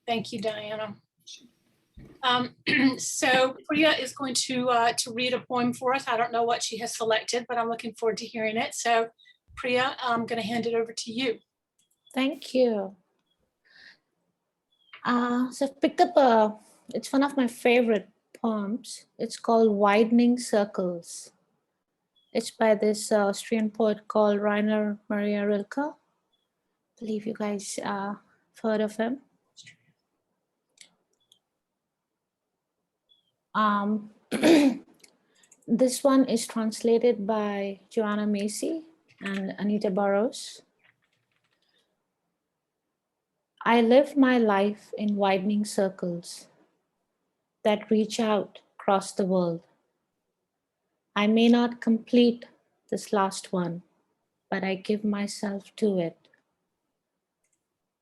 Thank you, Diana. So Priya is going to read a poem for us. I don't know what she has selected, but I'm looking forward to hearing it. So Priya, I'm going to hand it over to you. Thank you. So I've picked up it's one of my favorite poems. It's called Widening Circles. It's by this Austrian poet called Rainer Maria Rilke. I believe you guys have heard of him. This one is translated by Joanna Macy and Anita Burrows. I live my life in widening circles that reach out across the world. I may not complete this last one, but I give myself to it.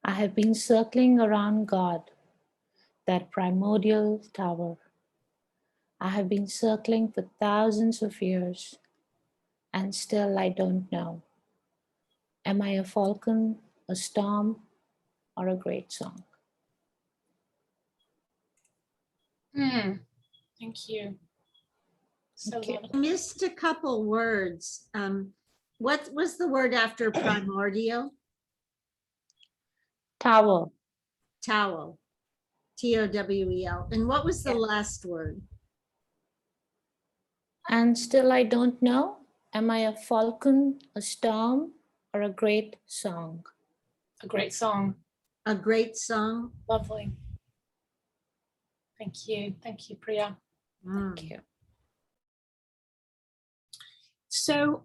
I have been circling around God, that primordial tower. I have been circling for thousands of years, and still I don't know. Am I a falcon, a storm, or a great song? Thank you. So I missed a couple words. What was the word after primordial? Tower. Towel. Towel. And what was the last word? And still I don't know. Am I a falcon, a storm, or a great song? A great song. A great song. Lovely. Thank you. Thank you, Priya. Thank you. So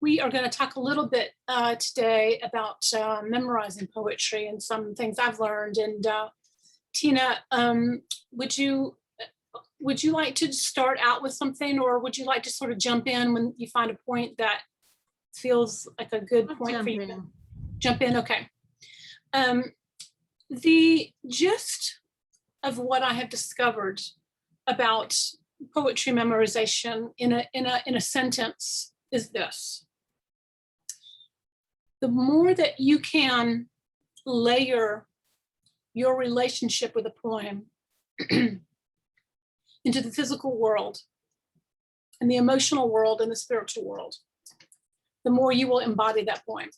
we are going to talk a little bit today about memorizing poetry and some things I've learned. And Tina, would you like to start out with something, or would you like to sort of jump in when you find a point that feels like a good point for you? Jump in, okay. The gist of what I have discovered about poetry memorization in a sentence is this: the more that you can layer your relationship with a poem into the physical world and the emotional world and the spiritual world, the more you will embody that poem.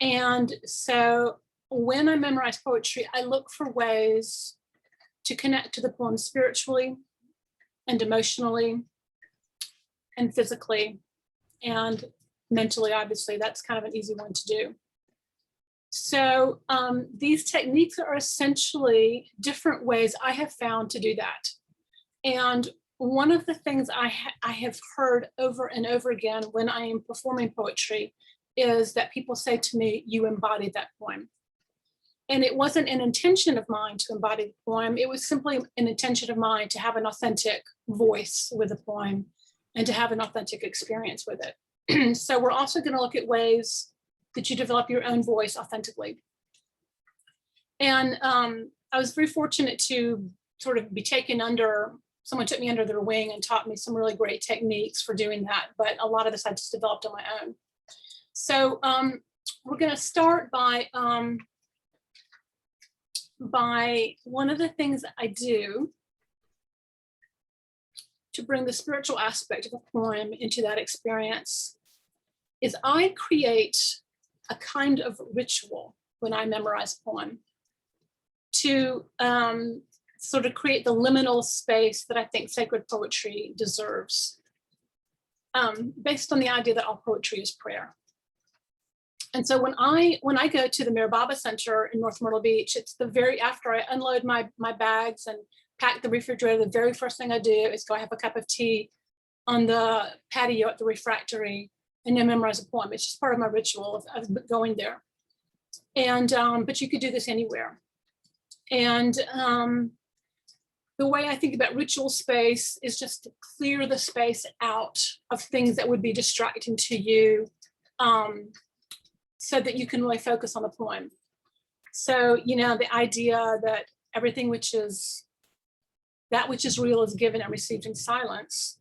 And so when I memorize poetry, I look for ways to connect to the poem spiritually and emotionally and physically and mentally. Obviously, that's kind of an easy one to do. So these techniques are essentially different ways I have found to do that. And one of the things I have heard over and over again when I am performing poetry is that people say to me, "You embodied that poem." And it wasn't an intention of mine to embody the poem. It was simply an intention of mine to have an authentic voice with the poem and to have an authentic experience with it. So we're also going to look at ways that you develop your own voice authentically. And I was very fortunate to sort of be taken under, someone took me under their wing and taught me some really great techniques for doing that. But a lot of this I just developed on my own. So we're going to start by one of the things that I do to bring the spiritual aspect of a poem into that experience is I create a kind of ritual when I memorize a poem to sort of create the liminal space that I think sacred poetry deserves, based on the idea that all poetry is prayer. And so when I go to the Mir Baba Center in North Myrtle Beach, it's the very after I unload my bags and pack the refrigerator, the very first thing I do is go have a cup of tea on the patio at the refractory and then memorize a poem. It's just part of my ritual of going there. And but you could do this anywhere. And the way I think about ritual space is just to clear the space out of things that would be distracting to you, so that you can really focus on the poem. So, the idea that everything which is real is given and received in silence.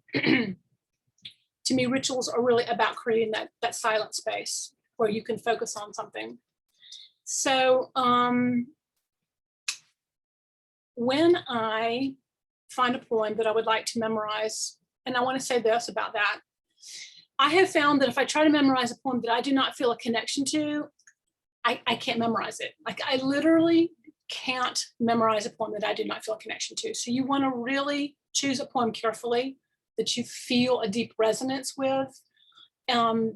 To me, rituals are really about creating that silent space where you can focus on something. So when I find a poem that I would like to memorize, and I want to say this about that, I have found that if I try to memorize a poem that I do not feel a connection to, I can't memorize it. Like I literally can't memorize a poem that I do not feel a connection to. So you want to really choose a poem carefully that you feel a deep resonance with,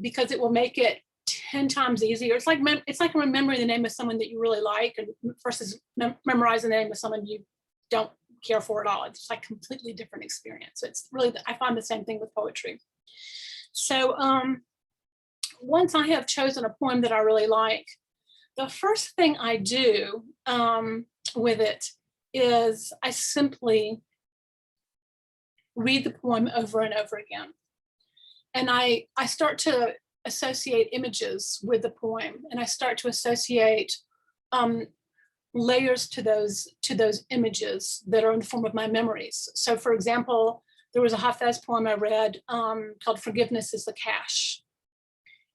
because it will make it 10 times easier. It's like remembering the name of someone that you really like versus memorizing the name of someone you don't care for at all. It's like completely different experience. So it's really, I find the same thing with poetry. So once I have chosen a poem that I really like, the first thing I do with it is I simply read the poem over and over again. And I start to associate images with the poem, and I start to associate layers to those images that are in the form of my memories. So for example, there was a Hafez poem I read called Forgiveness is the Cash.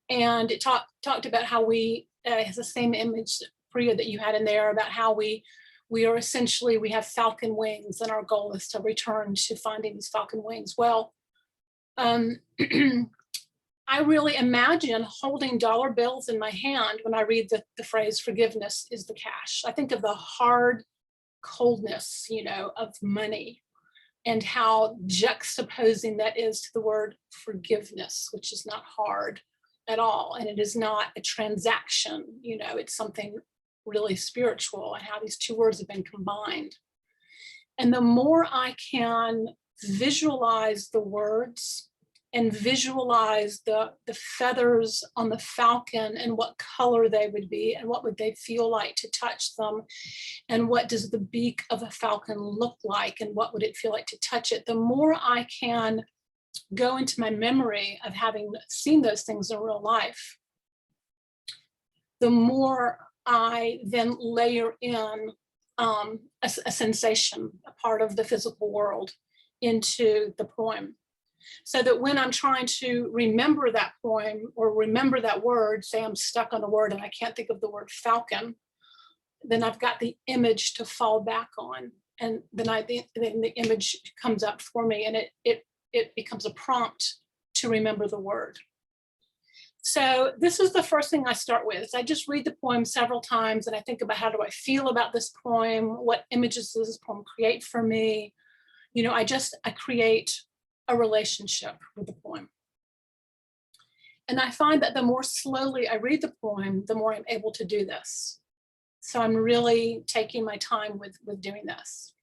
And it talked about how we, has the same image, Priya, that you had in there, about how we are essentially, we have falcon wings, and our goal is to return to finding these falcon wings. Well, I really imagine holding dollar bills in my hand when I read the phrase forgiveness is the cash. I think of the hard coldness, of money, and how juxtaposing that is to the word forgiveness, which is not hard at all. And it is not a transaction, it's something really spiritual, and how these two words have been combined. And the more I can visualize the words and visualize the feathers on the falcon and what color they would be and what would they feel like to touch them, and what does the beak of a falcon look like and what would it feel like to touch it, the more I can go into my memory of having seen those things in real life, the more I then layer in a sensation, a part of the physical world, into the poem. So that when I'm trying to remember that poem or remember that word, say I'm stuck on a word and I can't think of the word falcon, then I've got the image to fall back on. And then the image comes up for me, and it becomes a prompt to remember the word. So this is the first thing I start with. I just read the poem several times and I think about, how do I feel about this poem? What images does this poem create for me? I create a relationship with the poem. And I find that the more slowly I read the poem, the more I'm able to do this. So I'm really taking my time with doing this.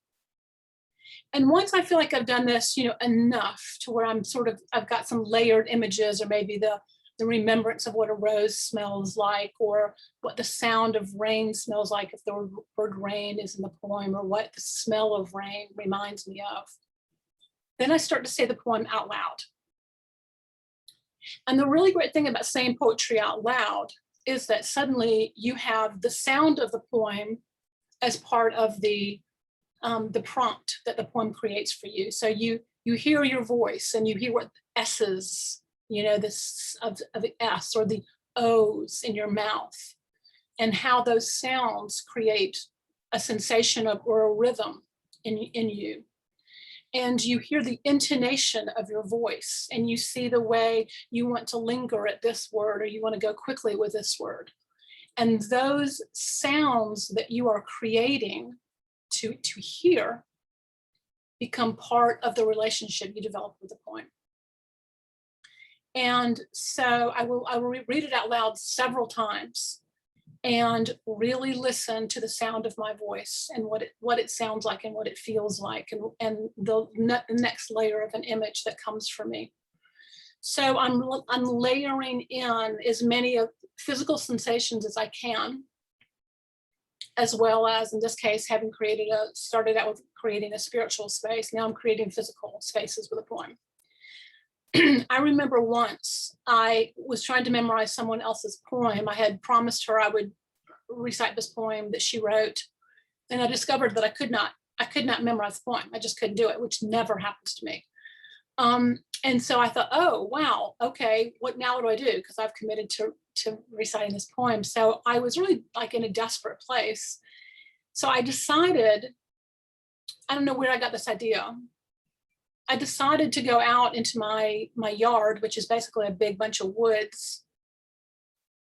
And once I feel like I've done this, enough to where I've got some layered images, or maybe the remembrance of what a rose smells like, or what the sound of rain smells like if the word rain is in the poem, or what the smell of rain reminds me of. Then I start to say the poem out loud. And the really great thing about saying poetry out loud is that suddenly you have the sound of the poem as part of the prompt that the poem creates for you. So you hear your voice, and you hear what S's, this of the S or the O's in your mouth, and how those sounds create a sensation of, or a rhythm in you. And you hear the intonation of your voice, and you see the way you want to linger at this word, or you want to go quickly with this word. And those sounds that you are creating to hear become part of the relationship you develop with the poem. And so I will read it out loud several times and really listen to the sound of my voice and what it sounds like and what it feels like, and the next layer of an image that comes for me. So I'm layering in as many of physical sensations as I can, as well as, in this case, having started out with creating a spiritual space. Now I'm creating physical spaces with a poem. I remember once I was trying to memorize someone else's poem. I had promised her I would recite this poem that she wrote, and I discovered that I could not memorize the poem. I just couldn't do it, which never happens to me. And so I thought, oh, wow, okay, what do I do? Because I've committed to reciting this poem. So I was really like in a desperate place. So I decided, I don't know where I got this idea. I decided to go out into my yard, which is basically a big bunch of woods.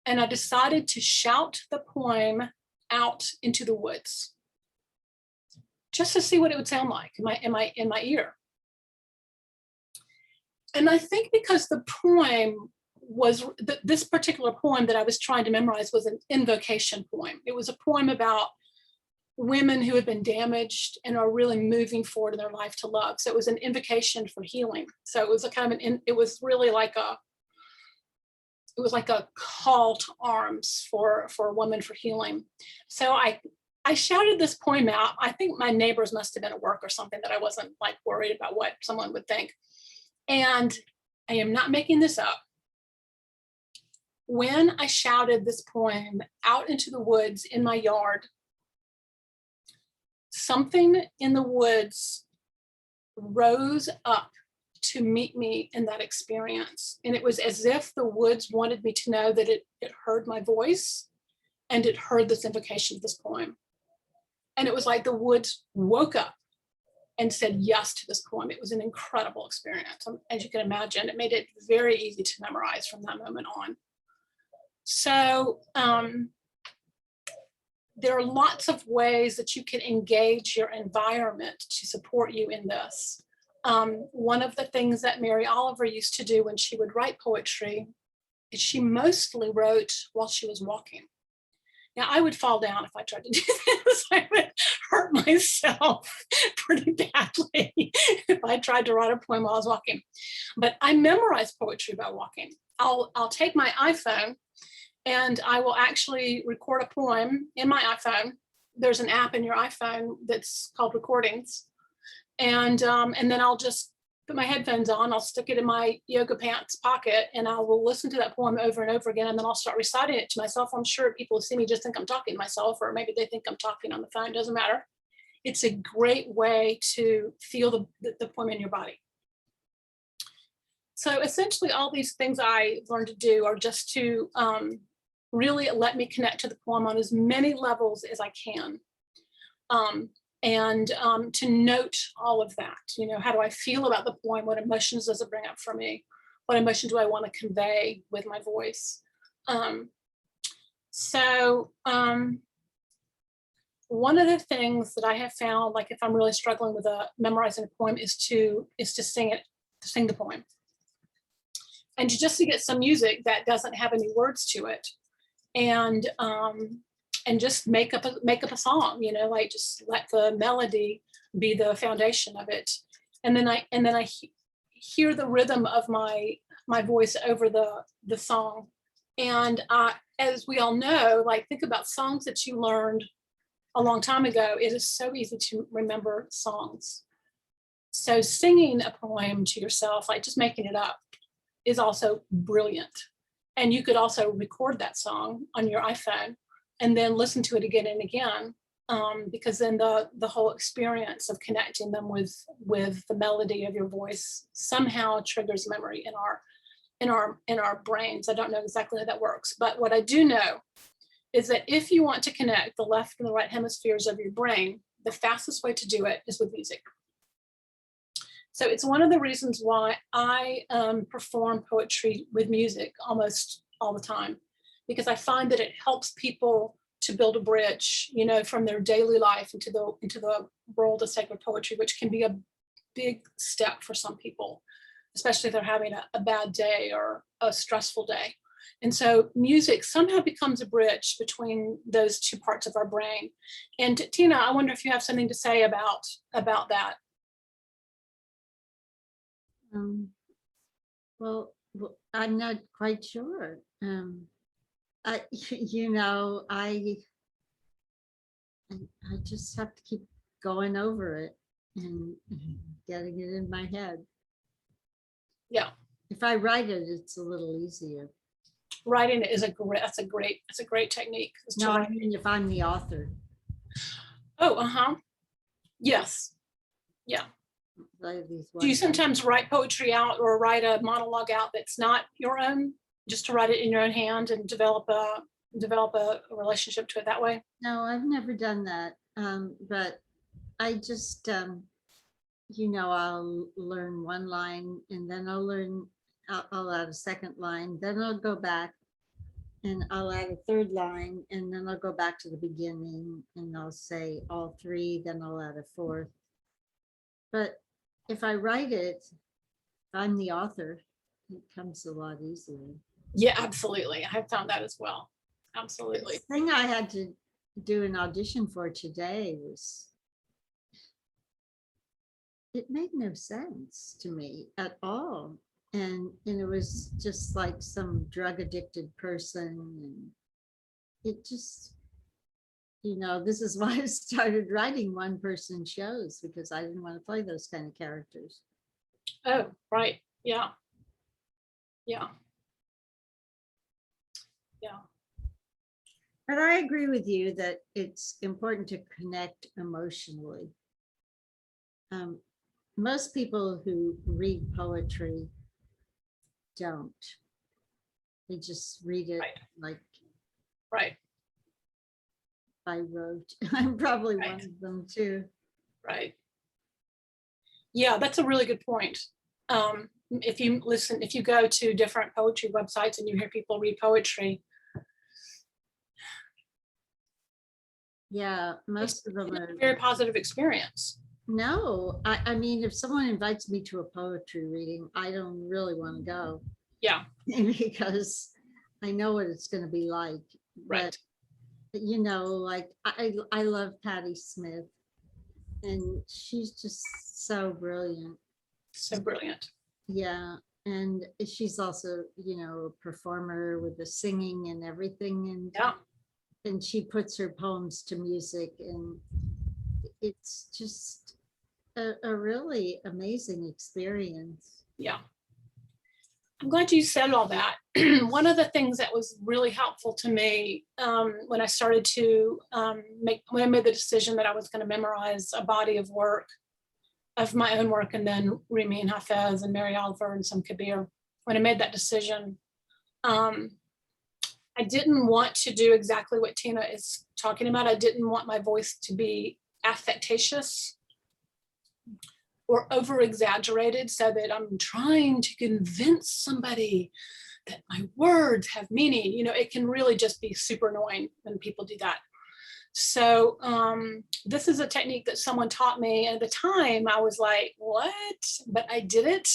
And I decided to shout the poem out into the woods, just to see what it would sound like in my ear. And I think because the poem was, this particular poem that I was trying to memorize was an invocation poem. It was a poem about women who have been damaged and are really moving forward in their life to love. So it was an invocation for healing. So it was a kind of it was really like a call to arms for a woman for healing. So I shouted this poem out. I think my neighbors must have been at work or something, that I wasn't like worried about what someone would think. And I am not making this up. When I shouted this poem out into the woods in my yard, something in the woods rose up to meet me in that experience. And it was as if the woods wanted me to know that it heard my voice and it heard this invocation of this poem. And it was like the woods woke up and said yes to this poem. It was an incredible experience. As you can imagine, it made it very easy to memorize from that moment on. So there are lots of ways that you can engage your environment to support you in this. One of the things that Mary Oliver used to do when she would write poetry is she mostly wrote while she was walking. Now, I would fall down if I tried to do this. I would hurt myself pretty badly if I tried to write a poem while I was walking. But I memorize poetry by walking. I'll take my iPhone and I will actually record a poem in my iPhone. There's an app in your iPhone that's called Recordings. And then I'll just put my headphones on, I'll stick it in my yoga pants pocket, and I will listen to that poem over and over again, and then I'll start reciting it to myself. I'm sure people who see me just think I'm talking to myself, or maybe they think I'm talking on the phone, doesn't matter. It's a great way to feel the poem in your body. So essentially all these things I learned to do are just to really let me connect to the poem on as many levels as I can. And to note all of that, how do I feel about the poem? What emotions does it bring up for me? What emotion do I want to convey with my voice? One of the things that I have found, like if I'm really struggling with memorizing a poem, is to sing it, to sing the poem. And to get some music that doesn't have any words to it. And just make up a song, like just let the melody be the foundation of it. And then I hear the rhythm of my voice over the song. And as we all know, like think about songs that you learned a long time ago. It is so easy to remember songs. So singing a poem to yourself, like just making it up, is also brilliant. And you could also record that song on your iPhone and then listen to it again and again, because then the whole experience of connecting them with the melody of your voice somehow triggers memory in our brains. I don't know exactly how that works, but what I do know is that if you want to connect the left and the right hemispheres of your brain, the fastest way to do it is with music. So it's one of the reasons why I perform poetry with music almost all the time, because I find that it helps people to build a bridge, from their daily life into the world of sacred poetry, which can be a big step for some people, especially if they're having a bad day or a stressful day. And so music somehow becomes a bridge between those two parts of our brain. And Tina, I wonder if you have something to say about that. Well, I'm not quite sure. I just have to keep going over it and getting it in my head. Yeah. If I write it, it's a little easier. Writing it is a great technique. No, I mean if I'm the author. Oh, yes. Yeah. I have these Do you one-liners. sometimes write poetry out or write a monologue out that's not your own, just to write it in your own hand and develop a relationship to it that way? No, I've never done that. But I just, I'll learn one line and then I'll add a second line, then I'll go back and I'll add a third line, and then I'll go back to the beginning and I'll say all three, then I'll add a fourth. But if I write it, I'm the author, it comes a lot easier. Yeah, absolutely. I have found that as well. Absolutely. The thing I had to do an audition for today was, it made no sense to me at all. And it was just like some drug addicted person. And it just, this is why I started writing one person shows, because I didn't want to play those kind of characters. Oh, right. Yeah. Yeah. Yeah. But I agree with you that it's important to connect emotionally. Most people who read poetry don't. They just read it Right. like Right. by rote. I'm probably Right. one of them too. Right. Yeah, that's a really good point. If you go to different poetry websites and you hear people read poetry, Yeah, most of them it's are. a very positive experience. No, I mean, if someone invites me to a poetry reading, I don't really want to go. Yeah. Because I know what it's going to be like. Right. But, like I love Patti Smith, and she's just so brilliant. So brilliant. Yeah. And she's also, a performer with the singing and everything. Yeah. And she puts her poems to music, and it's just a really amazing experience. Yeah. I'm glad you said all that. One of the things that was really helpful to me when I started to when I made the decision that I was going to memorize a body of work, of my own work, and then Rumi and Hafez and Mary Oliver and some Kabir, when I made that decision, I didn't want to do exactly what Tina is talking about. I didn't want my voice to be affectatious or over exaggerated so that I'm trying to convince somebody that my words have meaning. It can really just be super annoying when people do that. So this is a technique that someone taught me. At the time I was like, what? But I did it.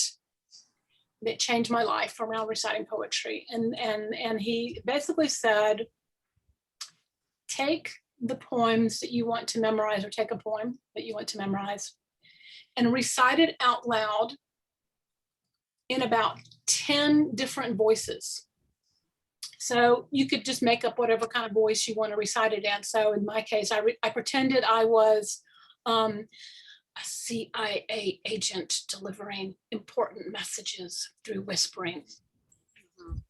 It changed my life around reciting poetry. And he basically said, take the poems that you want to memorize, or take a poem that you want to memorize and recite it out loud in about 10 different voices. So you could just make up whatever kind of voice you want to recite it in. So in my case, I pretended I was a CIA agent delivering important messages through whispering.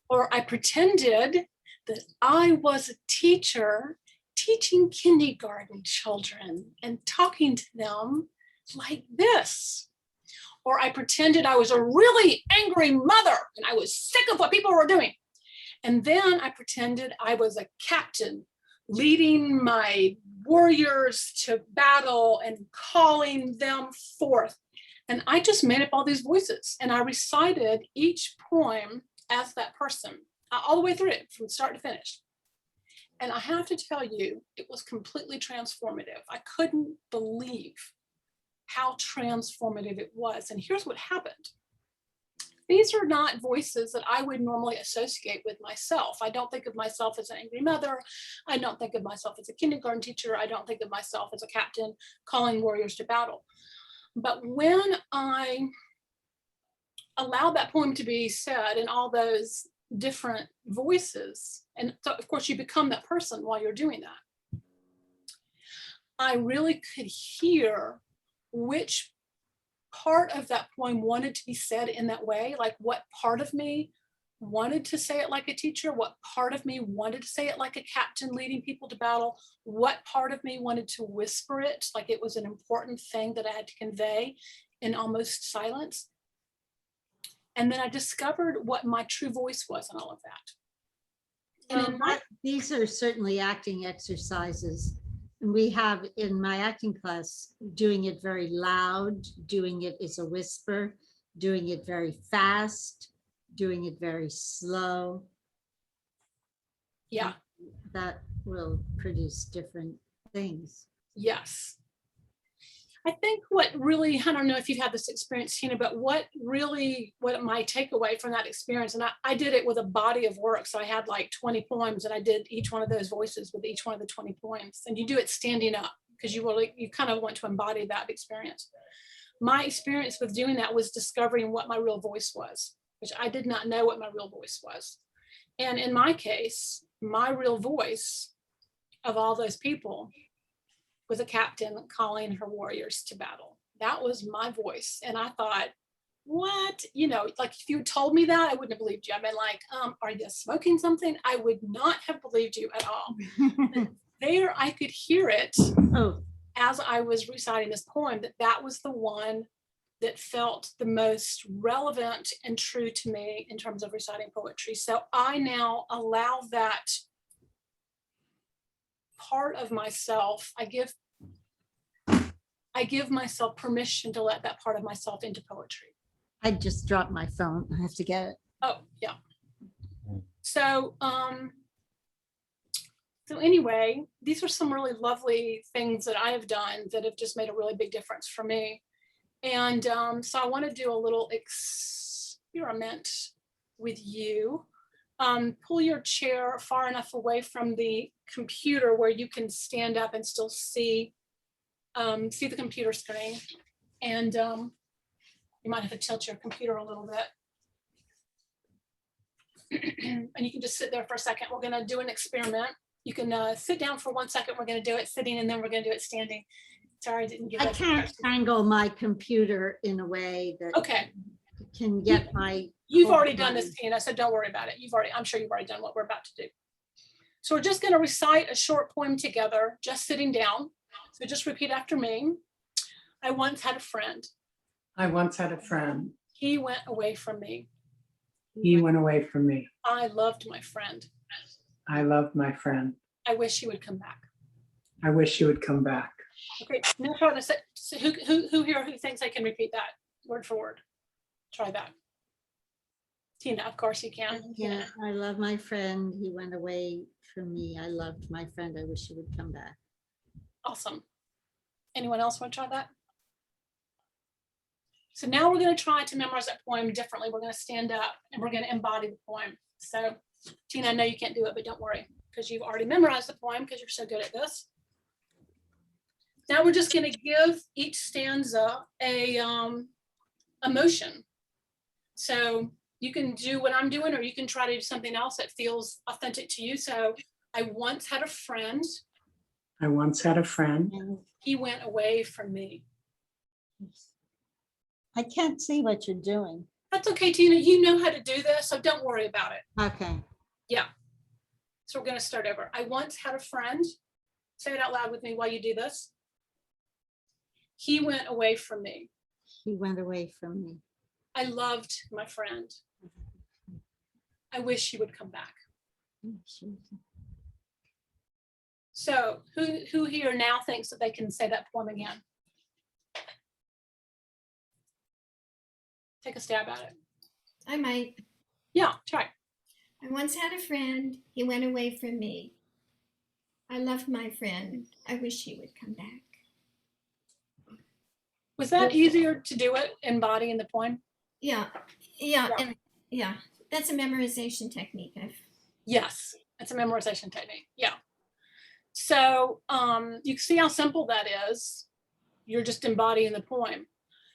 Or I pretended that I was a teacher teaching kindergarten children and talking to them like this. Or I pretended I was a really angry mother and I was sick of what people were doing. And then I pretended I was a captain leading my warriors to battle and calling them forth. And I just made up all these voices and I recited each poem as that person all the way through it from start to finish. And I have to tell you, it was completely transformative. I couldn't believe how transformative it was. And here's what happened. These are not voices that I would normally associate with myself. I don't think of myself as an angry mother. I don't think of myself as a kindergarten teacher. I don't think of myself as a captain calling warriors to battle. But when I allowed that poem to be said in all those different voices, and so of course you become that person while you're doing that, I really could hear which part of that poem wanted to be said in that way, like what part of me wanted to say it like a teacher, what part of me wanted to say it like a captain leading people to battle, what part of me wanted to whisper it like it was an important thing that I had to convey in almost silence. And then I discovered what my true voice was in all of that. And These are certainly acting exercises. And we have in my acting class, doing it very loud, doing it as a whisper, doing it very fast, doing it very slow. yeah, That will produce different things. yes. I think what really, I don't know if you've had this experience, Tina, but what my takeaway from that experience, and I did it with a body of work. So I had like 20 poems and I did each one of those voices with each one of the 20 poems. And you do it standing up because you kind of want to embody that experience. My experience with doing that was discovering what my real voice was, which I did not know what my real voice was. And in my case, my real voice of all those people was a captain calling her warriors to battle. That was my voice. And I thought, what? You know, like if you told me that, I wouldn't have believed you. I've been like, are you smoking something? I would not have believed you at all. There, I could hear it as I was reciting this poem, that was the one that felt the most relevant and true to me in terms of reciting poetry. So I now allow that part of myself, I give myself permission to let that part of myself into poetry. I just dropped my phone. I have to get it. Oh, yeah. So, so anyway, these are some really lovely things that I have done that have just made a really big difference for me. And so I want to do a little experiment with you. Pull your chair far enough away from the computer where you can stand up and still see the computer screen. And you might have to tilt your computer a little bit. And you can just sit there for a second. We're going to do an experiment. You can sit down for 1 second. We're going to do it sitting, and then we're going to do it standing. Sorry, I didn't give I that can't angle my computer in a way that Okay. can get my. You've already done this, Tina, so don't worry about it. I'm sure you've already done what we're about to do. So we're just going to recite a short poem together, just sitting down. So just repeat after me. I once had a friend. I once had a friend. He went away from me. He went away from me. I loved my friend. I loved my friend. I wish he would come back. I wish he would come back. Okay, now try to say, so who here who thinks I can repeat that word for word? Try that. Tina, of course you can. Yeah, I love my friend. He went away from me. I loved my friend. I wish he would come back. Awesome. Anyone else want to try that? So now we're going to try to memorize that poem differently. We're going to stand up and we're going to embody the poem. So Tina, I know you can't do it, but don't worry, because you've already memorized the poem because you're so good at this. Now we're just going to give each stanza a emotion. So you can do what I'm doing, or you can try to do something else that feels authentic to you. So I once had a friend. I once had a friend. He went away from me. I can't see what you're doing. That's okay, Tina. You know how to do this, so don't worry about it. Okay. Yeah. So we're going to start over. I once had a friend. Say it out loud with me while you do this. He went away from me. He went away from me. I loved my friend. I wish he would come back. So who here now thinks that they can say that poem again? Take a stab at it. I might. Yeah, try. I once had a friend. He went away from me. I loved my friend. I wish he would come back. Was that easier to do it embodying the poem? Yeah. And that's a memorization technique. Yes, it's a memorization technique. Yeah. So you see how simple that is. You're just embodying the poem.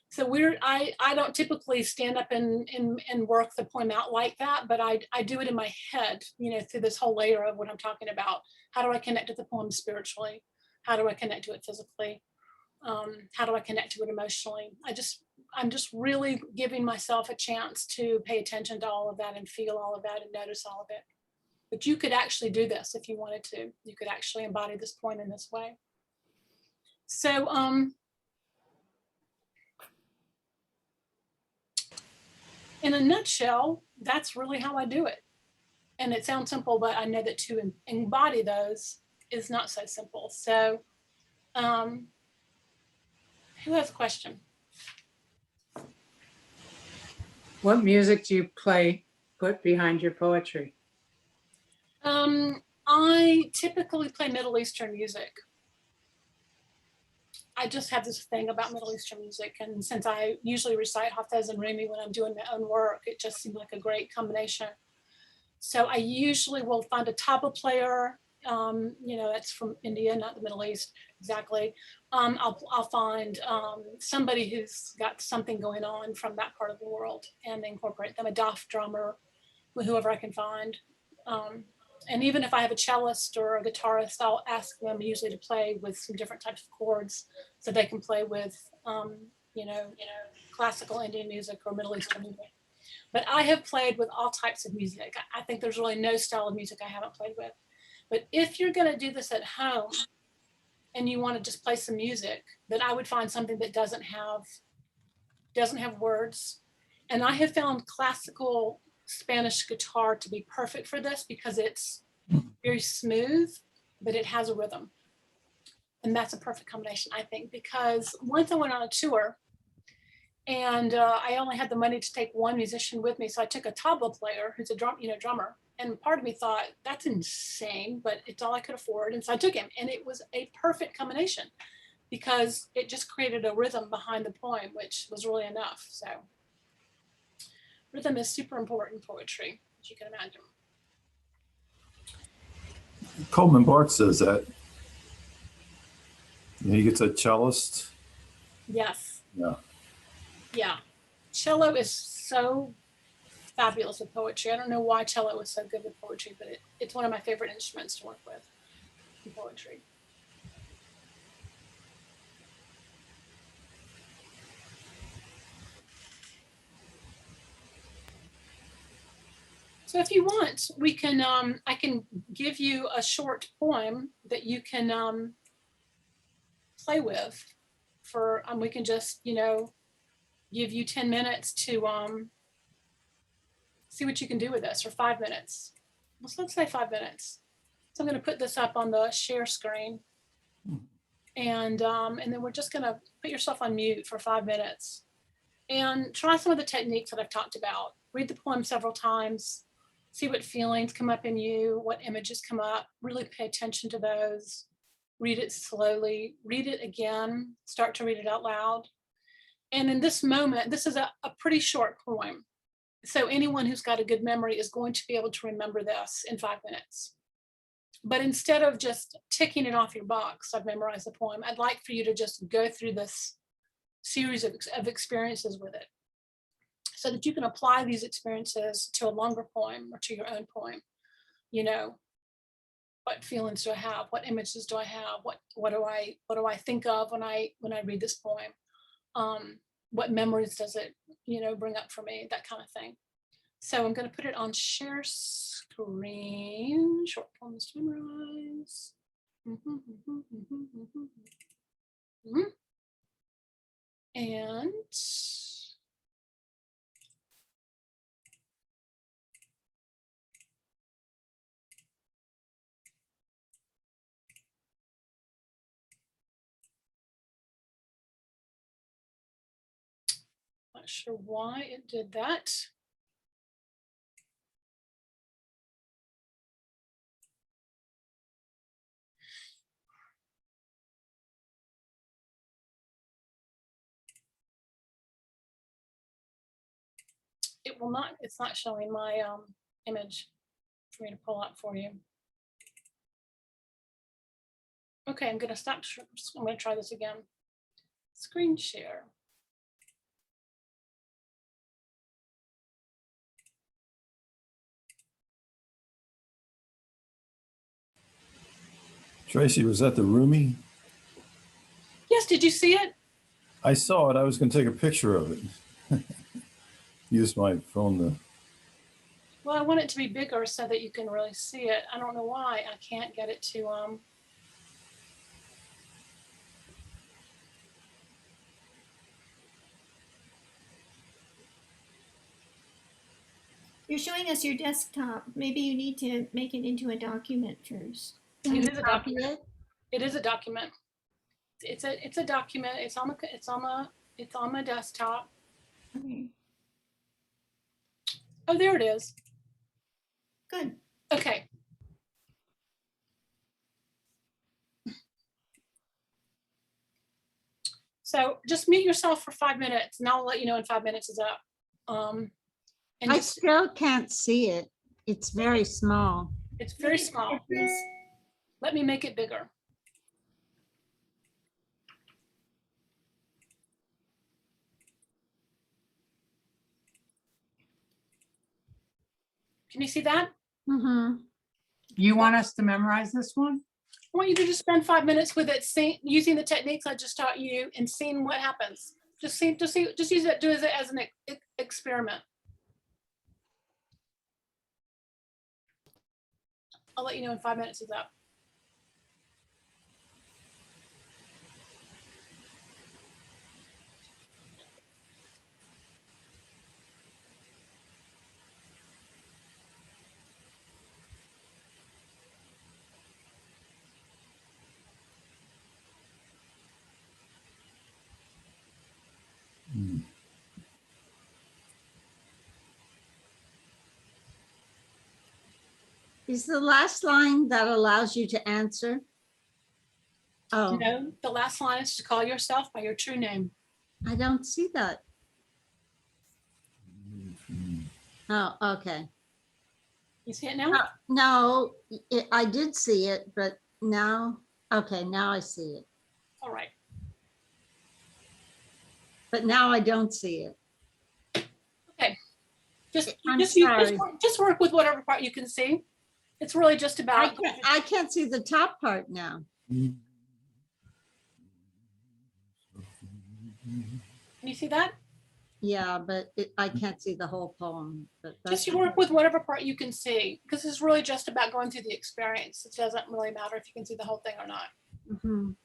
So I don't typically stand up and work the poem out like that, but I do it in my head, through this whole layer of what I'm talking about. How do I connect to the poem spiritually? How do I connect to it physically? How do I connect to it emotionally? I'm just really giving myself a chance to pay attention to all of that and feel all of that and notice all of it. But you could actually do this if you wanted to. You could actually embody this poem in this way. So in a nutshell, that's really how I do it. And it sounds simple, but I know that to embody those is not so simple. So who has a question? What music do you put behind your poetry? I typically play Middle Eastern music. I just have this thing about Middle Eastern music. And since I usually recite Hafez and Rumi when I'm doing my own work, it just seemed like a great combination. So I usually will find a tabla player, that's from India, not the Middle East exactly. I'll find somebody who's got something going on from that part of the world and incorporate them, a daf drummer, whoever I can find. And even if I have a cellist or a guitarist, I'll ask them usually to play with some different types of chords so they can play with, classical Indian music or Middle Eastern music. But I have played with all types of music. I think there's really no style of music I haven't played with. But if you're going to do this at home and you want to just play some music, then I would find something that doesn't have words. And I have found classical Spanish guitar to be perfect for this because it's very smooth, but it has a rhythm. And that's a perfect combination, I think, because once I went on a tour and I only had the money to take one musician with me. So I took a tabla player who's a drummer. And part of me thought, that's insane, but it's all I could afford. And so I took him, and it was a perfect combination because it just created a rhythm behind the poem, which was really enough. So rhythm is super important in poetry, as you can imagine. Coleman Barth says that. He gets a cellist. Yes. Yeah. Yeah. Cello is so fabulous with poetry. I don't know why cello is so good with poetry, but it's one of my favorite instruments to work with in poetry. So if you want, we can, I can give you a short poem that you can play with for, we can just, give you 10 minutes to see what you can do with this, or 5 minutes. Let's say 5 minutes. So I'm going to put this up on the share screen. And then we're just going to put yourself on mute for 5 minutes and try some of the techniques that I've talked about. Read the poem several times, see what feelings come up in you, what images come up, really pay attention to those. Read it slowly, read it again, start to read it out loud. And in this moment, this is a pretty short poem. So anyone who's got a good memory is going to be able to remember this in 5 minutes. But instead of just ticking it off your box, I've memorized the poem, I'd like for you to just go through this series of experiences with it so that you can apply these experiences to a longer poem or to your own poem. What feelings do I have? What images do I have? What do I think of when I read this poem? What memories does it, bring up for me? That kind of thing. So I'm going to put it on share screen. Short poems to memorize. And not sure why it did that. It will not, it's not showing my image for me to pull up for you. Okay, I'm going to stop. I'm going to try this again. Screen share. Tracey, was that the Rumi? Yes, did you see it? I saw it. I was going to take a picture of it. Use my phone to. Well, I want it to be bigger so that you can really see it. I don't know why I can't get it to You're showing us your desktop. Maybe you need to make it into a document first. Can It you is a copy document. it? It is a document. It's a document. It's on my desktop. Okay, Oh, there it is. good. Okay. So just mute yourself for 5 minutes and I'll let you know when 5 minutes is up. And I just, still can't see it. It's very small. it's very small. Let me make it bigger. Can you see that? Mhm. You want us to memorize this one? I want you to just spend 5 minutes with it, using the techniques I just taught you and seeing what happens. Just use it, do it as an experiment. I'll let you know when 5 minutes is up. Is the last line that allows you to answer? Oh, No, the last line is to call yourself by your true name. I don't see that. Oh, okay. You see it now? No, I did see it, but now, okay, now I see it. All right. But now I don't see it. I'm sorry. Just work with whatever part you can see. It's really just about. I can't see the top part now. Can you see that? Yeah, but I can't see the whole poem. But Just that's you work with whatever part you can see, because it's really just about going through the experience. It doesn't really matter if you can see the whole thing or not. Mhm.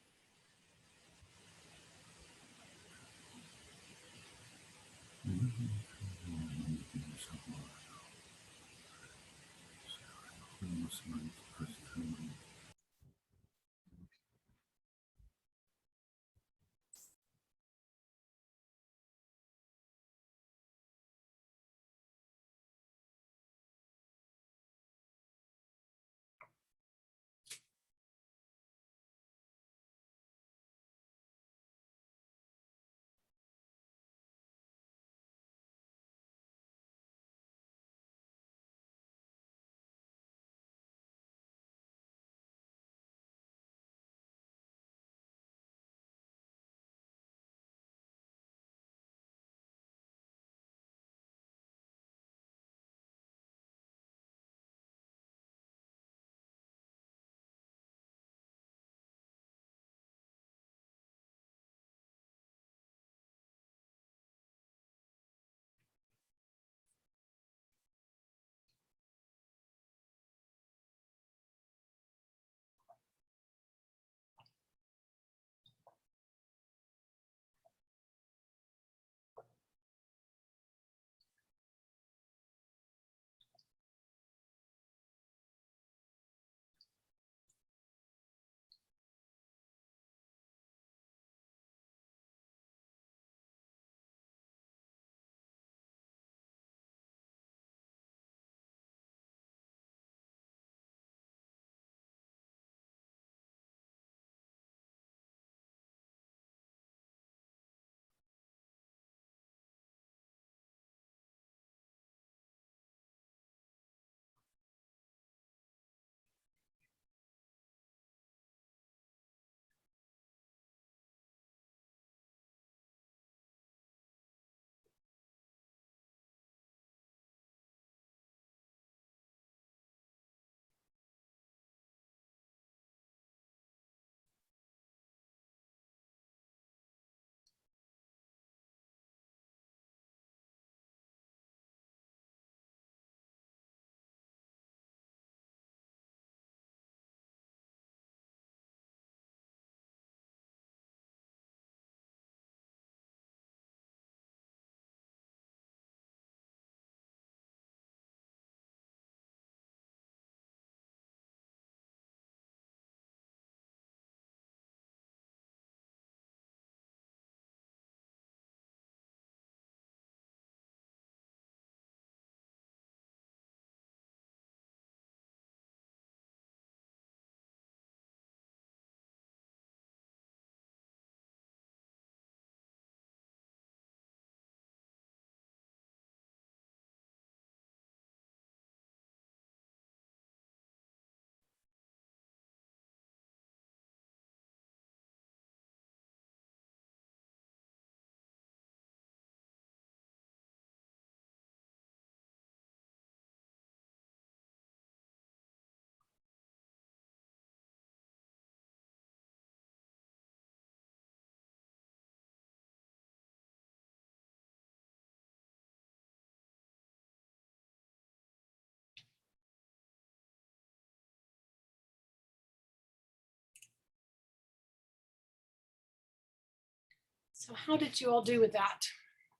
So how did you all do with that?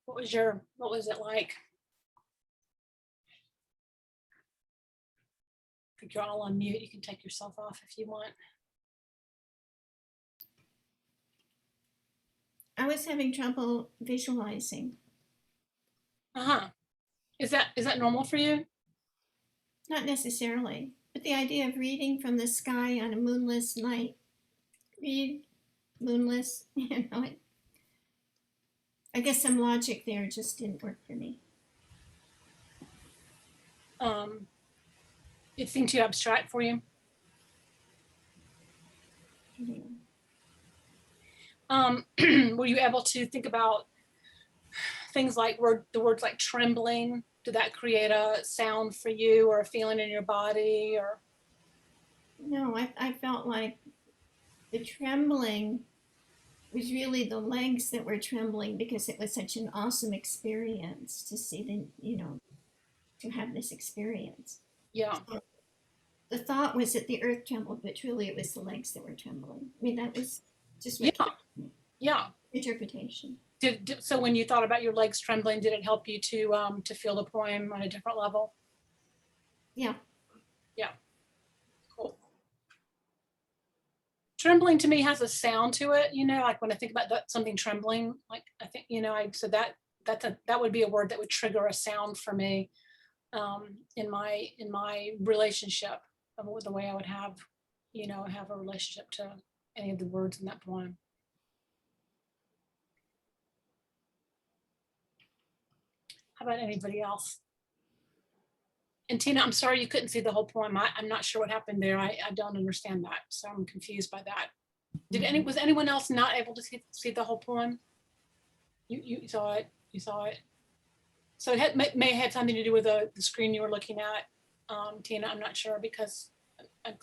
What was it like? I think you're all on mute. You can take yourself off if you want. I was having trouble visualizing. Uh-huh. Is that normal for you? Not necessarily, but the idea of reading from the sky on a moonless night, read moonless, I guess some logic there just didn't work for me. It seemed too abstract for you. Were you able to think about things like the words like trembling? Did that create a sound for you or a feeling in your body? Or No, I felt like the trembling was really the legs that were trembling because it was such an awesome experience to see to have this experience. yeah. So the thought was that the earth trembled, but really it was the legs that were trembling. I mean, that was just my Yeah. interpretation. So when you thought about your legs trembling, did it help you to feel the poem on a different level? Yeah. Yeah. Cool. Trembling to me has a sound to it, like when I think about something trembling, like I think, so that would be a word that would trigger a sound for me in my relationship with the way I would have a relationship to any of the words in that poem. How about anybody else? And Tina, I'm sorry you couldn't see the whole poem. I'm not sure what happened there. I don't understand that, so I'm confused by that. Was anyone else not able to see the whole poem? You saw it. You saw it. So it may have had something to do with the screen you were looking at, Tina. I'm not sure because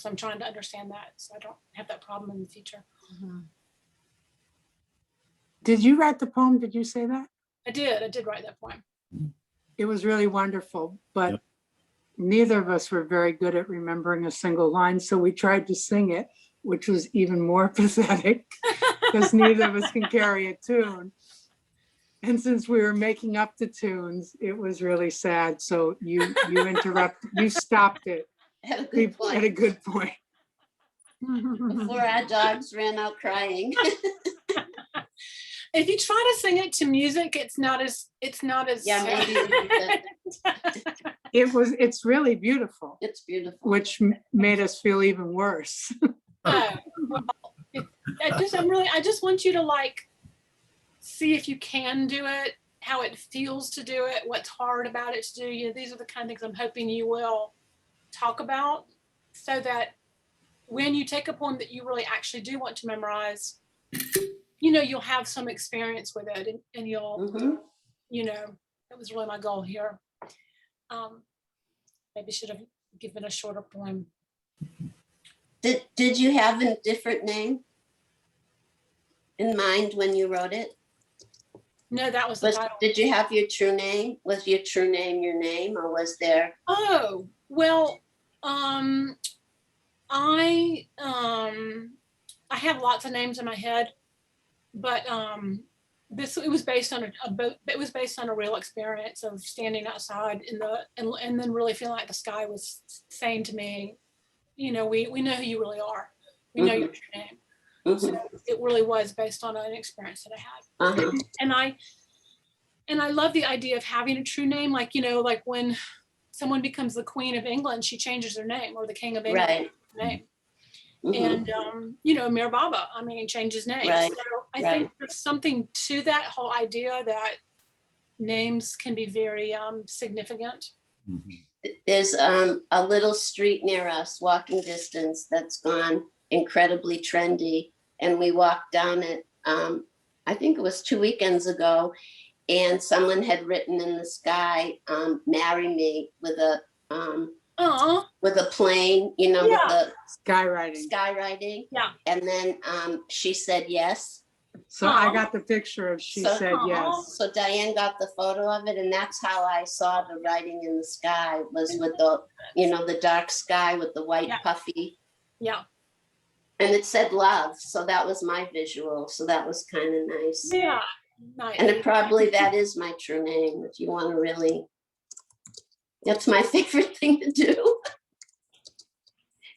I'm trying to understand that, so I don't have that problem in the future. Did you write the poem? Did you say that? I did write that poem. It was really wonderful, but Yep. neither of us were very good at remembering a single line. So we tried to sing it, which was even more pathetic because neither of us can carry a tune. And since we were making up the tunes, it was really sad. So you stopped it At a good at a point, good point. before our dogs ran out crying. If you try to sing it to music, it's not as Yeah, maybe It's really beautiful, it's beautiful. which made us feel even worse. Oh, well, I just want you to see if you can do it, how it feels to do it, what's hard about it to do. These are the kind of things I'm hoping you will talk about so that when you take a poem that you really actually do want to memorize, you'll have some experience with it and you'll, that was really my goal here. Maybe should have given a shorter poem. Did you have a different name in mind when you wrote it? No, that was the title. Did you have your true name? Was your true name your name, or was there? Oh, well, I have lots of names in my head, but it was based on a real experience of standing outside and then really feeling like the sky was saying to me, we know who you really are. We know your true name. So it really was based on an experience that I had. And I love the idea of having a true name, like when someone becomes the Queen of England, she changes her name, or the King of England name. And Mir Baba, changes names. Right. So I think there's something to that whole idea that names can be very significant. There's a little street near us, walking distance, that's gone incredibly trendy, and we walked down it. I think it was 2 weekends ago, and someone had written in the sky, "Marry me," with a plane, with the skywriting. Yeah. And then she said yes. So I got the picture of she said yes. So Diane got the photo of it, and that's how I saw the writing in the sky, was with the dark sky with the white puffy. Yeah. And it said love, so that was my visual. So that was kind of nice. Yeah. Nice. And it probably that is my true name if you want to really. That's my favorite thing to do.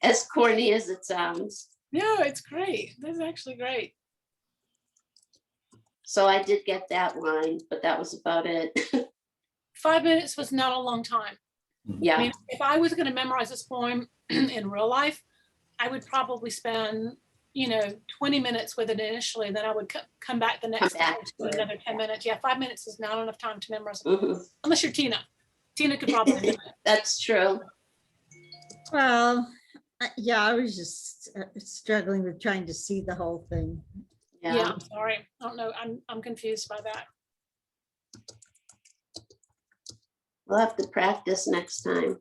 As corny as it sounds. No, it's great. That's actually great. So I did get that line, but that was about it. 5 minutes was not a long time. I Yeah. mean, if I was going to memorize this poem in real life, I would probably spend, 20 minutes with it initially, then I would come back the next day back to to it. another 10 minutes. Yeah, 5 minutes is not enough time to memorize it, Mhm. unless you're Tina. Tina could probably do it. That's true. Well, yeah, I was just struggling with trying to see the whole thing. Yeah, I'm sorry. I don't know. I'm confused by that. We'll have to practice next time.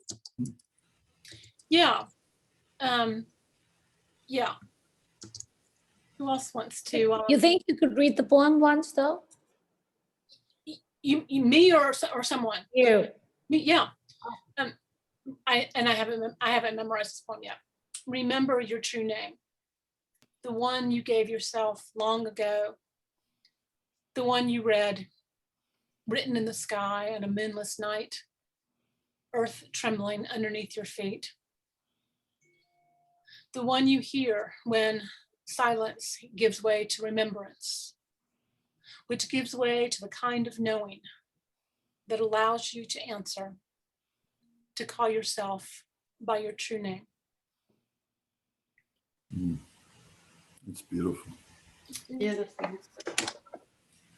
Yeah. Yeah. Who else wants to? You think you could read the poem once, though? You me or someone? You. Me, yeah. I haven't memorized this poem yet. Remember your true name, the one you gave yourself long ago, the one you read, written in the sky on a moonless night, earth trembling underneath your feet. The one you hear when silence gives way to remembrance, which gives way to the kind of knowing that allows you to answer, to call yourself by your true name. It's beautiful. Beautiful.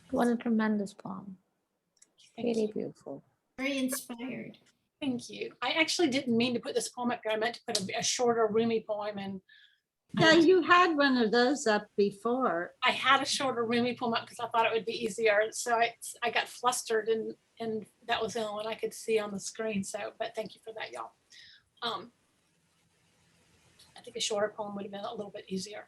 What a tremendous poem. Thank Really you. beautiful. Very inspired. Thank you. I actually didn't mean to put this poem up there. I meant to put a shorter, roomy poem, and Yeah, you had one of those up before. I had a shorter, roomy poem up because I thought it would be easier. So I got flustered, and that was the only one I could see on the screen. So, but thank you for that, y'all. I think a shorter poem would have been a little bit easier.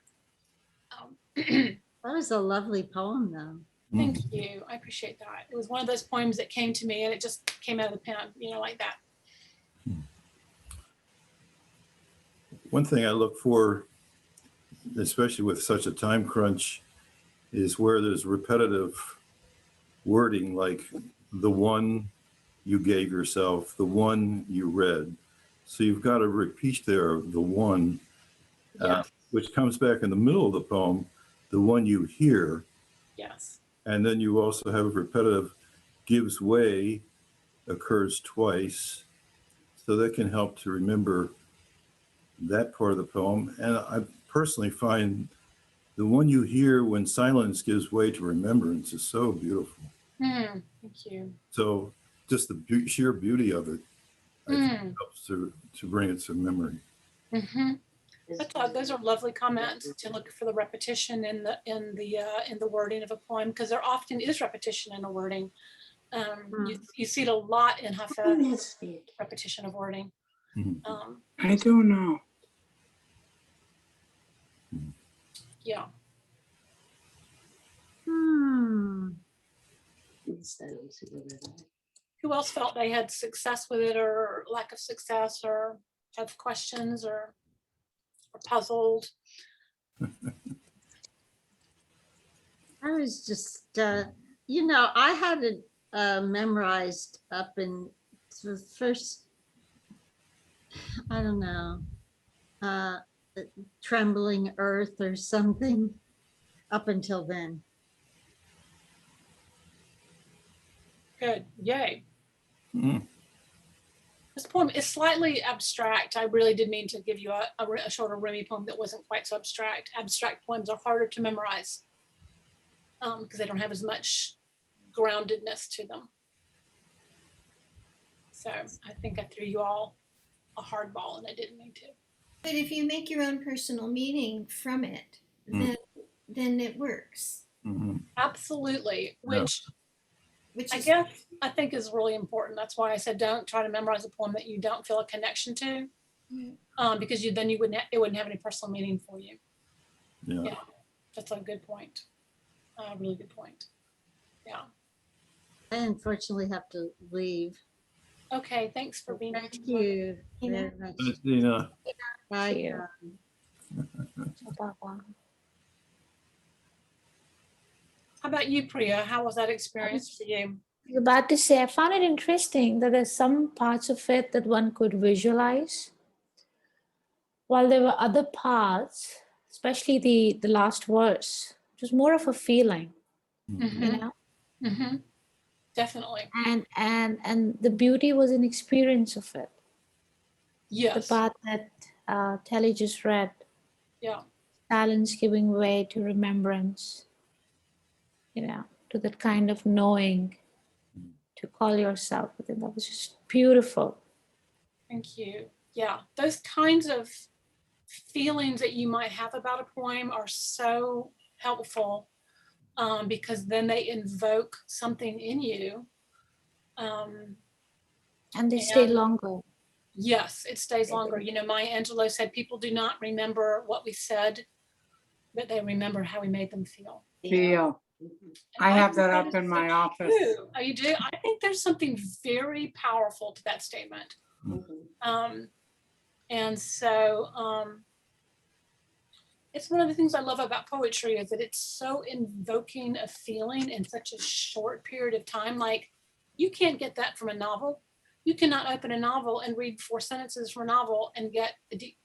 That was a lovely poem, though. Thank you. I appreciate that. It was one of those poems that came to me, and it just came out of the pen, like that. One thing I look for, especially with such a time crunch, is where there's repetitive wording, like the one you gave yourself, the one you read. So you've got to repeat there the one, Yes. which comes back in the middle of the poem, the one you hear. Yes. And then you also have repetitive gives way, occurs twice. So that can help to remember that part of the poem. And I personally find the one you hear when silence gives way to remembrance is so beautiful. Thank you. So just the sheer beauty of it, I think helps to bring it to memory. Those are lovely comments to look for the repetition in the wording of a poem, because there often is repetition in the wording. You see it a lot in Hafez, repetition of wording. I don't know. Yeah. Who else felt they had success with it, or lack of success, or have questions, or puzzled? I was just, I had it memorized up in the first, I don't know, trembling earth or something up until then. Good. Yay. Mm. This poem is slightly abstract. I really did mean to give you a shorter, roomy poem that wasn't quite so abstract. Abstract poems are harder to memorize because they don't have as much groundedness to them. So I think I threw you all a hard ball, and I didn't mean to. But if you make your own personal meaning from it, then it works. Mm-hmm. Absolutely. Which I Is guess I think is really important. That's why I said don't try to memorize a poem that you don't feel a connection to, because it wouldn't have any personal meaning for you. Yeah. That's a good point. Really good point. Yeah. I unfortunately have to leave. Okay. Thanks for being here. Thank you Tina. very much. Dina, Bye. you. that one. How about you, Priya? How was that experience for you? I was about to say, I found it interesting that there's some parts of it that one could visualize, while there were other parts, especially the last verse, it was more of a feeling, you know. Mm-hmm. Definitely. And the beauty was an experience of it. The Yes. part that Telly just read, Yeah. silence giving way to remembrance, you know, to that kind of knowing, to call yourself within. That was just beautiful. Thank you. Yeah. Those kinds of feelings that you might have about a poem are so helpful, because then they invoke something in you. And they stay And longer. yes, it stays longer. You know, Maya Angelou said people do not remember what we said, but they remember how we made them feel. Feel. Mhm. And I have think that up is in so my office. true. Oh, you do? I think there's something very powerful to that statement. Mhm. And so it's one of the things I love about poetry is that it's so invoking a feeling in such a short period of time. Like, you can't get that from a novel. You cannot open a novel and read 4 sentences from a novel and get a deep,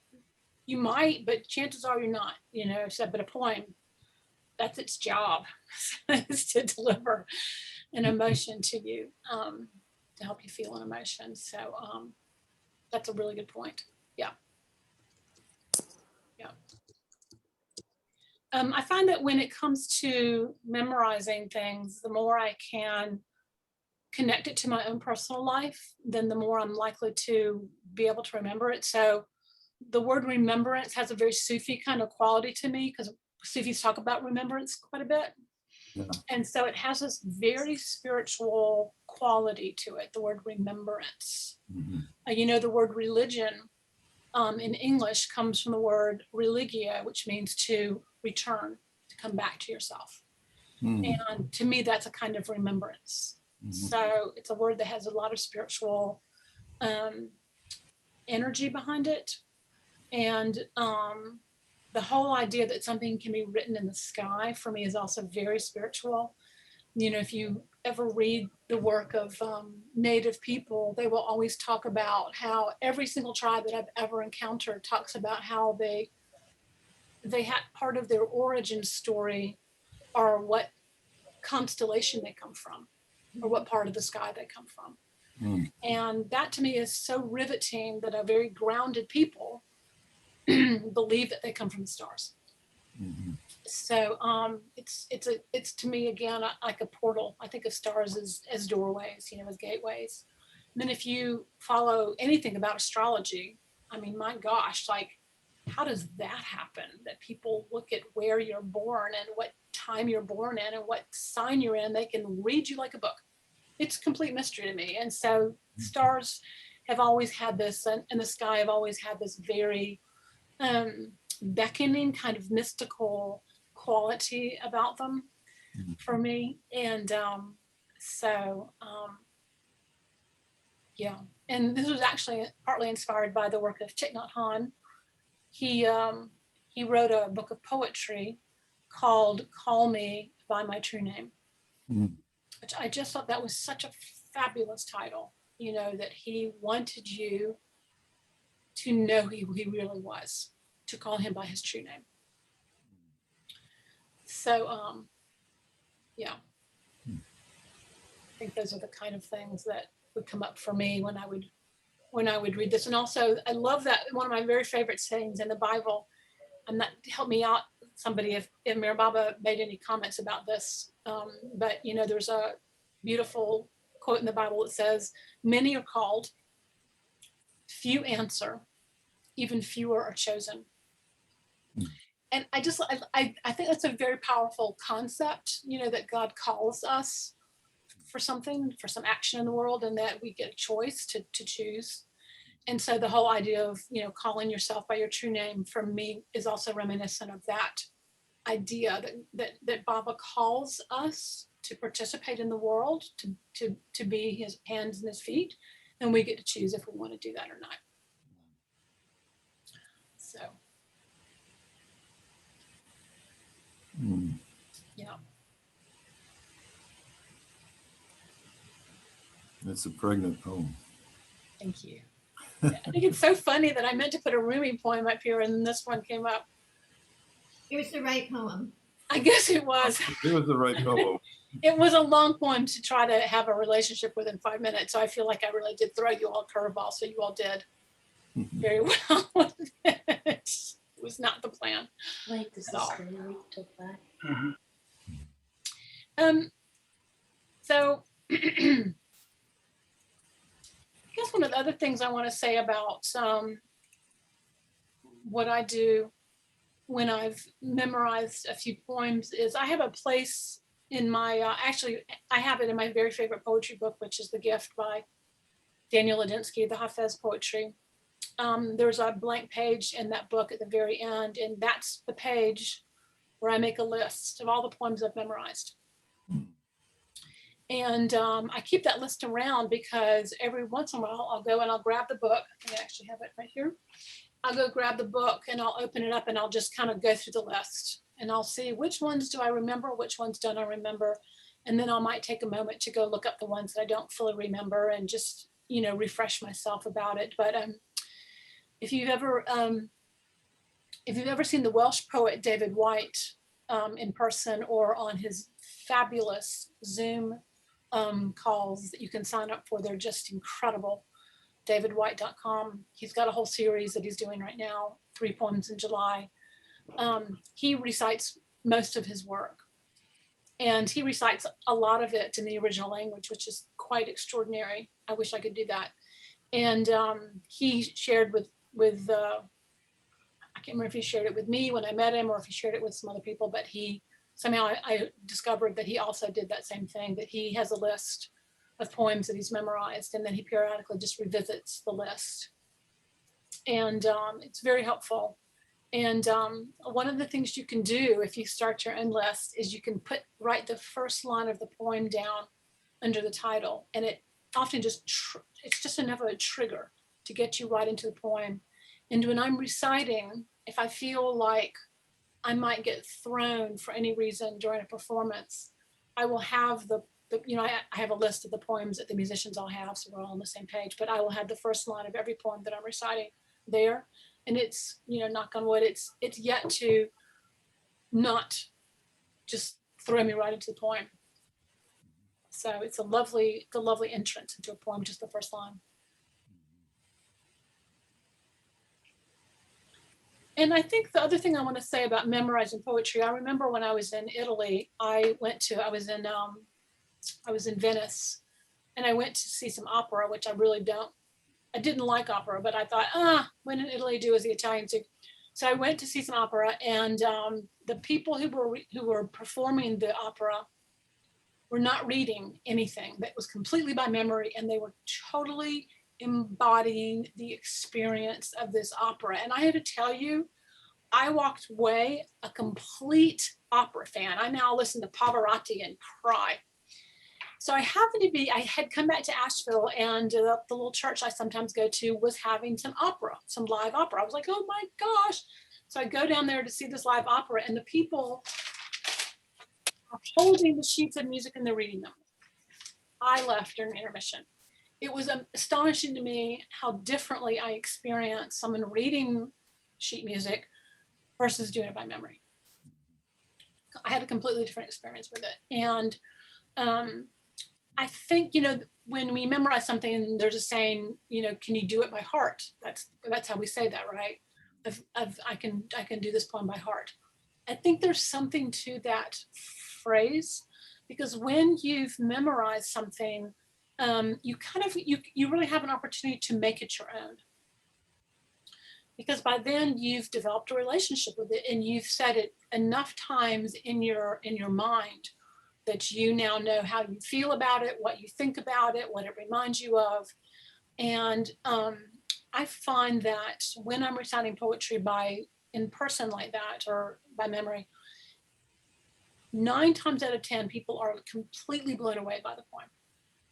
you might, but chances are you're not, you know, except but a poem, that's its job, is to deliver an emotion to you, to help you feel an emotion. So that's a really good point. Yeah. Yeah. I find that when it comes to memorizing things, the more I can connect it to my own personal life, then the more I'm likely to be able to remember it. So the word remembrance has a very Sufi kind of quality to me, because Sufis talk about remembrance quite a bit. Yeah. And so it has this very spiritual quality to it, the word remembrance. Mhm. You know, the word religion in English comes from the word religio, which means to return, to come back to yourself. Mhm. And to me, that's a kind of remembrance. Mhm. So it's a word that has a lot of spiritual energy behind it. And the whole idea that something can be written in the sky for me is also very spiritual. You know, if you ever read the work of Native people, they will always talk about how every single tribe that I've ever encountered talks about how they had part of their origin story or what constellation they come from or what part of the sky they come from. Mhm. And that to me is so riveting that a very grounded people believe that they come from the stars. Mhm. So it's to me again like a portal. I think of stars as doorways, you know, as gateways. And then if you follow anything about astrology, I mean, my gosh, like, how does that happen? That people look at where you're born and what time you're born in and what sign you're in, they can read you like a book. It's a complete mystery to me. And so stars have always had this, and the sky have always had this very beckoning kind of mystical quality about them for me. And yeah, and this was actually partly inspired by the work of Thich Nhat Hanh. He wrote a book of poetry called Call Me by My True Name, Mhm. which I just thought that was such a fabulous title, you know, that he wanted you to know who he really was, to call him by his true name. So yeah, I think those are the kind of things that would come up for me when I would read this. And also I love that one of my very favorite sayings in the Bible, and that help me out, somebody, if Mir Baba made any comments about this, but you know, there's a beautiful quote in the Bible that says, many are called, few answer, even fewer are chosen. And I think that's a very powerful concept, you know, that God calls us for something, for some action in the world, and that we get a choice to choose. And so the whole idea of, you know, calling yourself by your true name for me is also reminiscent of that idea that Baba calls us to participate in the world, to be his hands and his feet, and we get to choose if we want to do that or not. So Yeah. It's a pregnant poem. Thank you. I think it's so funny that I meant to put a Rumi poem up here and this one came up. It was the right poem. I guess it was. It was the right poem. It was a long poem to try to have a relationship within 5 minutes. So I feel like I really did throw you all a curveball. So you all did very well with it. It was not the plan. Wait, does At this all. stay till black? So I guess one of the other things I want to say about what I do when I've memorized a few poems is I have a place in my, actually, I have it in my very favorite poetry book, which is The Gift by Daniel Ladinsky, the Hafez poetry. There's a blank page in that book at the very end, and that's the page where I make a list of all the poems I've memorized. And I keep that list around because every once in a while I'll go and I'll grab the book. I actually have it right here. I'll go grab the book and I'll open it up and I'll just kind of go through the list and I'll see which ones do I remember, which ones don't I remember. And then I might take a moment to go look up the ones that I don't fully remember and just, you know, refresh myself about it. But if you've ever seen the Welsh poet David White in person or on his fabulous Zoom calls that you can sign up for, they're just incredible. davidwhite.com. He's got a whole series that he's doing right now, 3 poems in July. He recites most of his work. And he recites a lot of it in the original language, which is quite extraordinary. I wish I could do that. And he shared with I can't remember if he shared it with me when I met him or if he shared it with some other people, but he somehow I discovered that he also did that same thing, that he has a list of poems that he's memorized, and then he periodically just revisits the list. And it's very helpful. And one of the things you can do if you start your own list is you can write the first line of the poem down under the title, and it often just, it's just enough of a trigger to get you right into the poem. And when I'm reciting, if I feel like I might get thrown for any reason during a performance, I will have I have a list of the poems that the musicians all have, so we're all on the same page, but I will have the first line of every poem that I'm reciting there. And it's, knock on wood, it's yet to not just throw me right into the poem. So it's a lovely entrance into a poem, just the first line. And I think the other thing I want to say about memorizing poetry, I remember when I was in Italy, I was in Venice, and I went to see some opera, which I didn't like opera, but I thought, when in Italy, do as the Italians do. So I went to see some opera, and the people who were performing the opera were not reading anything. That was completely by memory, and they were totally embodying the experience of this opera. And I had to tell you, I walked away a complete opera fan. I now listen to Pavarotti and cry. So I had come back to Asheville, and the little church I sometimes go to was having some live opera. I was like, oh my gosh. So I go down there to see this live opera, and the people are holding the sheets of music and they're reading them. I left during intermission. It was astonishing to me how differently I experienced someone reading sheet music versus doing it by memory. I had a completely different experience with it. And I think, when we memorize something, there's a saying, can you do it by heart? That's how we say that, right? I can do this poem by heart. I think there's something to that phrase, because when you've memorized something, you really have an opportunity to make it your own. Because by then you've developed a relationship with it, and you've said it enough times in your mind that you now know how you feel about it, what you think about it, what it reminds you of. And I find that when I'm reciting poetry in person like that, or by memory, 9 times out of 10, people are completely blown away by the poem.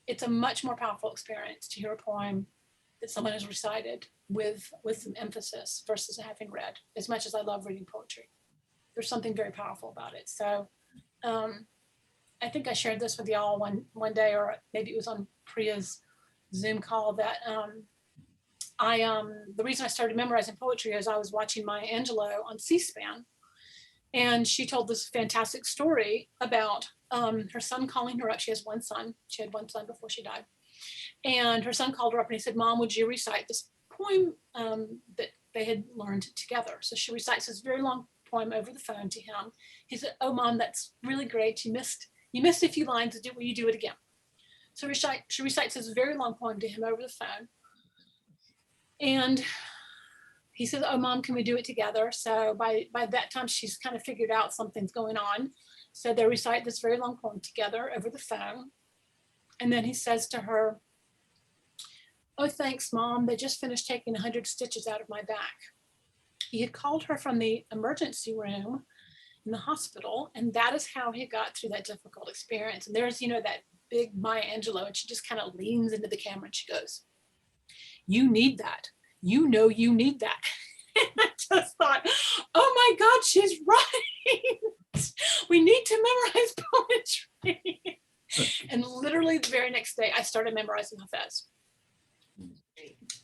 It's a much more powerful experience to hear a poem that someone has recited with some emphasis versus having read. As much as I love reading poetry, there's something very powerful about it. So I think I shared this with y'all one day, or maybe it was on Priya's Zoom call, that the reason I started memorizing poetry is I was watching Maya Angelou on C-SPAN, and she told this fantastic story about her son calling her up. She has one son. She had one son before she died. And her son called her up and he said, "Mom, would you recite this poem that they had learned together?" So she recites this very long poem over the phone to him. He said, "Oh, Mom, that's really great. You missed a few lines. Will you do it again?" So she recites this very long poem to him over the phone. And he says, "Oh, Mom, can we do it together?" So by that time, she's kind of figured out something's going on. So they recite this very long poem together over the phone. And then he says to her, "Oh, thanks, Mom. They just finished taking 100 stitches out of my back." He had called her from the emergency room in the hospital, and that is how he got through that difficult experience. And there's, that big Maya Angelou, and she just kind of leans into the camera and she goes, "You need that. You need that." And I just thought, oh my God, she's right. We need to memorize poetry. And literally the very next day, I started memorizing Hafez.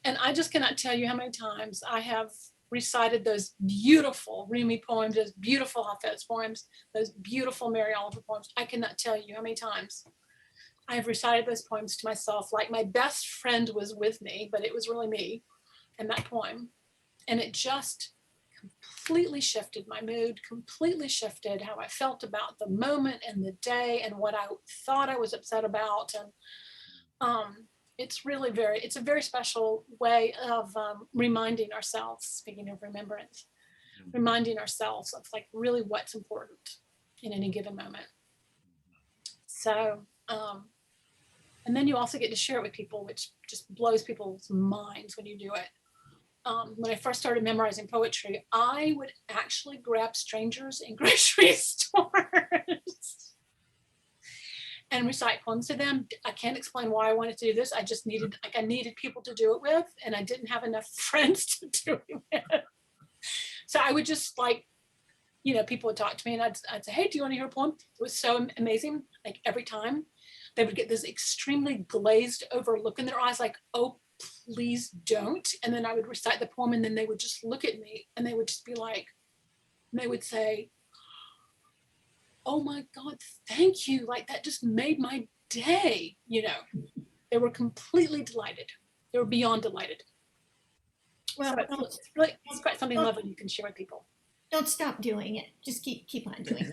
And I just cannot tell you how many times I have recited those beautiful Rumi poems, those beautiful Hafez poems, those beautiful Mary Oliver poems. I cannot tell you how many times I have recited those poems to myself, like my best friend was with me, but it was really me and that poem. And it just completely shifted my mood, completely shifted how I felt about the moment and the day and what I thought I was upset about. And it's a very special way of reminding ourselves, speaking of remembrance, reminding ourselves of like really what's important in any given moment. So, and then you also get to share it with people, which just blows people's minds when you do it. When I first started memorizing poetry, I would actually grab strangers in grocery stores and recite poems to them. I can't explain why I wanted to do this. I just needed people to do it with, and I didn't have enough friends to do it with. So I would just people would talk to me and I'd say, "Hey, do you want to hear a poem?" It was so amazing. Like every time they would get this extremely glazed over look in their eyes, like, "Oh, please don't." And then I would recite the poem and then they would just look at me and they would just be like, and they would say, "Oh my God, thank you. Like that just made my day." They were completely delighted. They were beyond delighted. Well, So it's quite something lovely you can share with people. don't stop doing it. Just keep on doing